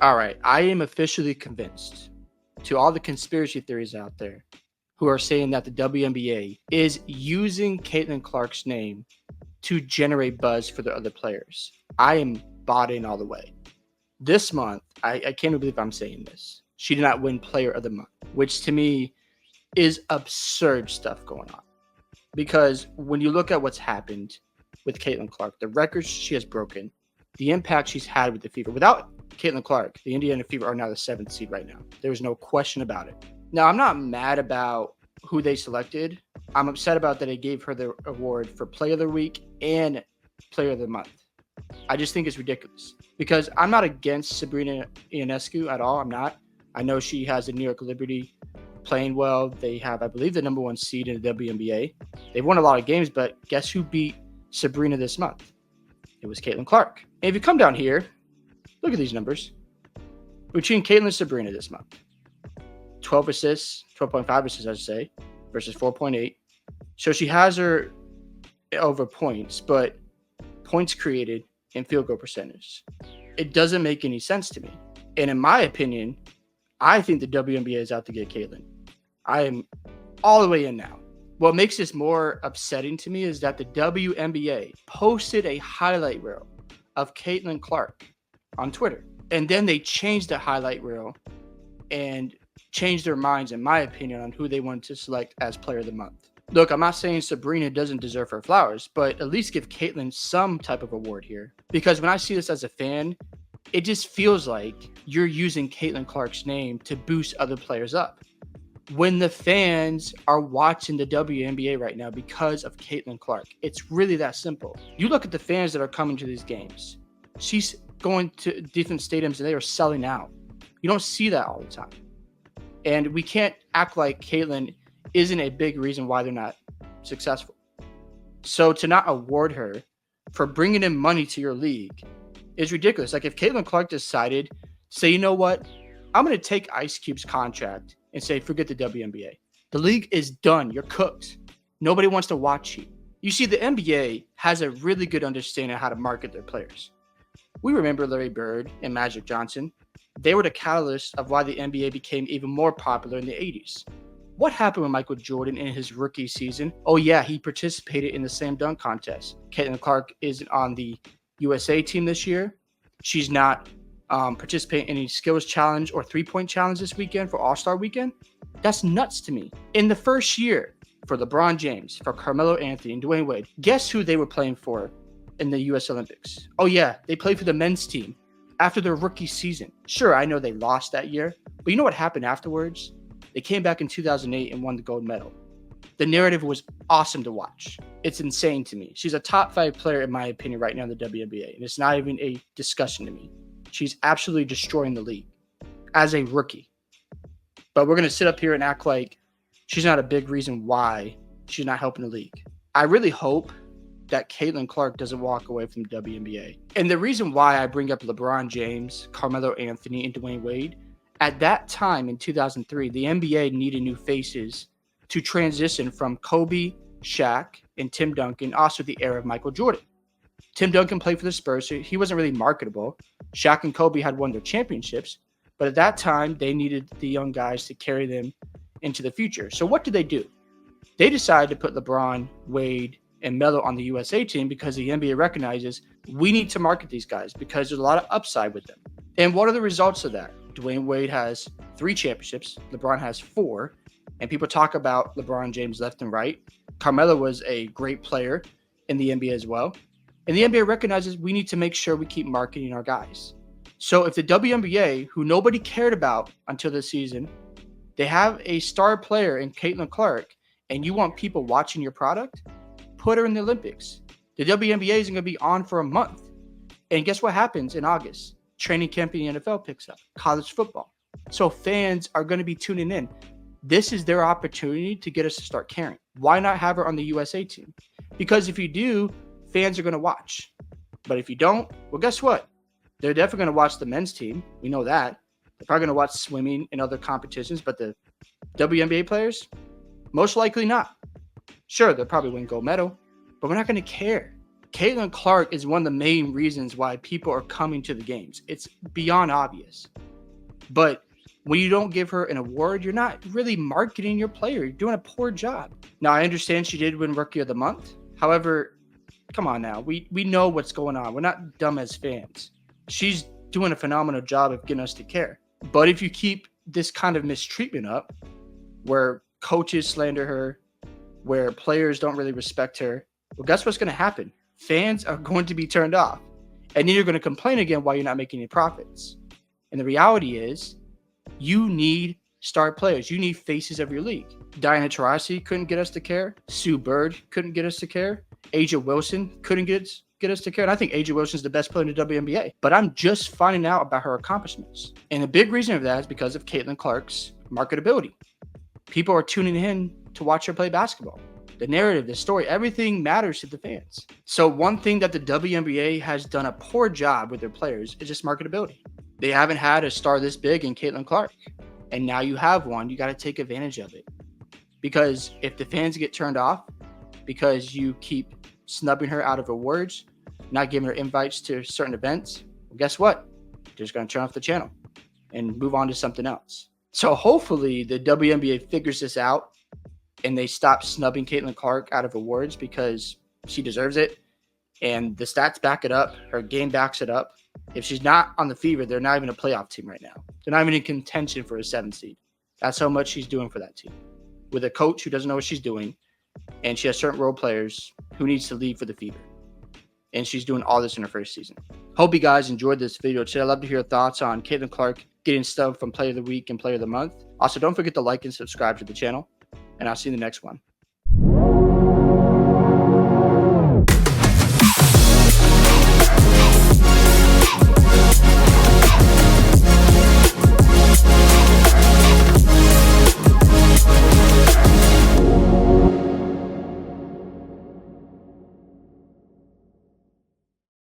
All right, I am officially convinced to all the conspiracy theories out there who are saying that the WNBA is using Caitlin Clark's name to generate buzz for the other players. I am bought in all the way. This month, I can't believe I'm saying this. She did not win Player of the Month, which to me is absurd stuff going on. Because when you look at what's happened with Caitlin Clark, the records she has broken, the impact she's had with the Fever. Without Caitlin Clark, the Indiana Fever are now the 7th seed right now. There's no question about it. Now, I'm not mad about who they selected. I'm upset about that they gave her the award for Player of the Week and Player of the Month. I just think it's ridiculous because I'm not against Sabrina Ionescu at all. I'm not. I know she has the New York Liberty playing well. They have, I believe, the number 1 seed in the WNBA. They've won a lot of games, but guess who beat Sabrina this month? It was Caitlin Clark. And if you come down here, look at these numbers. Between Caitlin and Sabrina this month, 12 assists, 12.5 assists, I should say, versus 4.8. So she has her over points, but points created and field goal percentage. It doesn't make any sense to me. And in my opinion, I think the WNBA is out to get Caitlin. I am all the way in now. What makes this more upsetting to me is that the WNBA posted a highlight reel of Caitlin Clark on Twitter. And then they changed the highlight reel and changed their minds, in my opinion, on who they wanted to select as Player of the Month. Look, I'm not saying Sabrina doesn't deserve her flowers, but at least give Caitlin some type of award here. Because when I see this as a fan, it just feels like you're using Caitlin Clark's name to boost other players up. When the fans are watching the WNBA right now because of Caitlin Clark, it's really that simple. You look at the fans that are coming to these games. She's going to different stadiums and they are selling out. You don't see that all the time. And we can't act like Caitlin isn't a big reason why they're not successful. So to not award her for bringing in money to your league is ridiculous. Like if Caitlin Clark decided, say, you know what, I'm going to take Ice Cube's contract and say, forget the WNBA. The league is done. You're cooked. Nobody wants to watch you. You see, the NBA has a really good understanding of how to market their players. We remember Larry Bird and Magic Johnson. They were the catalyst of why the NBA became even more popular in the 80s. What happened with Michael Jordan in his rookie season? Oh yeah, he participated in the slam dunk contest. Caitlin Clark isn't on the USA team this year. She's not participating in any skills challenge or 3-point challenge this weekend for All-Star weekend. That's nuts to me. In the first year for LeBron James, for Carmelo Anthony, and Dwayne Wade, guess who they were playing for in the US Olympics? Oh yeah, they played for the men's team after their rookie season. Sure, I know they lost that year, but you know what happened afterwards? They came back in 2008 and won the gold medal. The narrative was awesome to watch. It's insane to me. She's a top 5 player, in my opinion, right now in the WNBA, and it's not even a discussion to me. She's absolutely destroying the league as a rookie. But we're going to sit up here and act like she's not a big reason why she's not helping the league. I really hope that Caitlin Clark doesn't walk away from the WNBA. And the reason why I bring up LeBron James, Carmelo Anthony, and Dwayne Wade, at that time in 2003, the NBA needed new faces to transition from Kobe, Shaq, and Tim Duncan, also the era of Michael Jordan. Tim Duncan played for the Spurs, so he wasn't really marketable. Shaq and Kobe had won their championships, but at that time, they needed the young guys to carry them into the future. So what did they do? They decided to put LeBron, Wade, and Melo on the USA team because the NBA recognizes we need to market these guys because there's a lot of upside with them. And what are the results of that? Dwayne Wade has 3 championships. LeBron has 4. And people talk about LeBron James left and right. Carmelo was a great player in the NBA as well. And the NBA recognizes we need to make sure we keep marketing our guys. So if the WNBA, who nobody cared about until this season, they have a star player in Caitlin Clark, and you want people watching your product, put her in the Olympics. The WNBA isn't going to be on for a month. And guess what happens in August? Training camp in the NFL picks up, college football. So fans are going to be tuning in. This is their opportunity to get us to start caring. Why not have her on the USA team? Because if you do, fans are going to watch. But if you don't, well, guess what? They're definitely going to watch the men's team. We know that. They're probably going to watch swimming and other competitions. But the WNBA players, most likely not. Sure, they'll probably win gold medal, but we're not going to care Caitlin Clark is one of the main reasons why people are coming to the games. It's beyond obvious. But when you don't give her an award, you're not really marketing your player. You're doing a poor job. Now, I understand she did win Rookie of the Month. However, come on now. We know what's going on. We're not dumb as fans. She's doing a phenomenal job of getting us to care. But if you keep this kind of mistreatment up, where coaches slander her, where players don't really respect her, well, guess what's going to happen? Fans are going to be turned off. And then you're going to complain again why you're not making any profits. And the reality is, you need star players. You need faces of your league. Diana Taurasi couldn't get us to care. Sue Bird couldn't get us to care. Asia Wilson couldn't get us to care. And I think Asia Wilson's the best player in the WNBA. But I'm just finding out about her accomplishments. And a big reason of that is because of Caitlin Clark's marketability. People are tuning in to watch her play basketball. The narrative, the story, everything matters to the fans. So one thing that the WNBA has done a poor job with their players is just marketability. They haven't had a star this big in Caitlin Clark. And now you have one. You got to take advantage of it. Because if the fans get turned off because you keep snubbing her out of awards, not giving her invites to certain events, well, guess what? They're just going to turn off the channel and move on to something else. So hopefully the WNBA figures this out and they stop snubbing Caitlin Clark out of awards because she deserves it. And the stats back it up. Her game backs it up. If she's not on the Fever, they're not even a playoff team right now. They're not even in contention for a 7th seed. That's how much she's doing for that team. With a coach who doesn't know what she's doing, and she has certain role players who needs to leave for the Fever. And she's doing all this in her first season. Hope you guys enjoyed this video today. I'd love to hear your thoughts on Caitlin Clark getting stuff from Player of the Week and Player of the Month. Also, don't forget to like and subscribe to the channel, and I'll see you in the next one.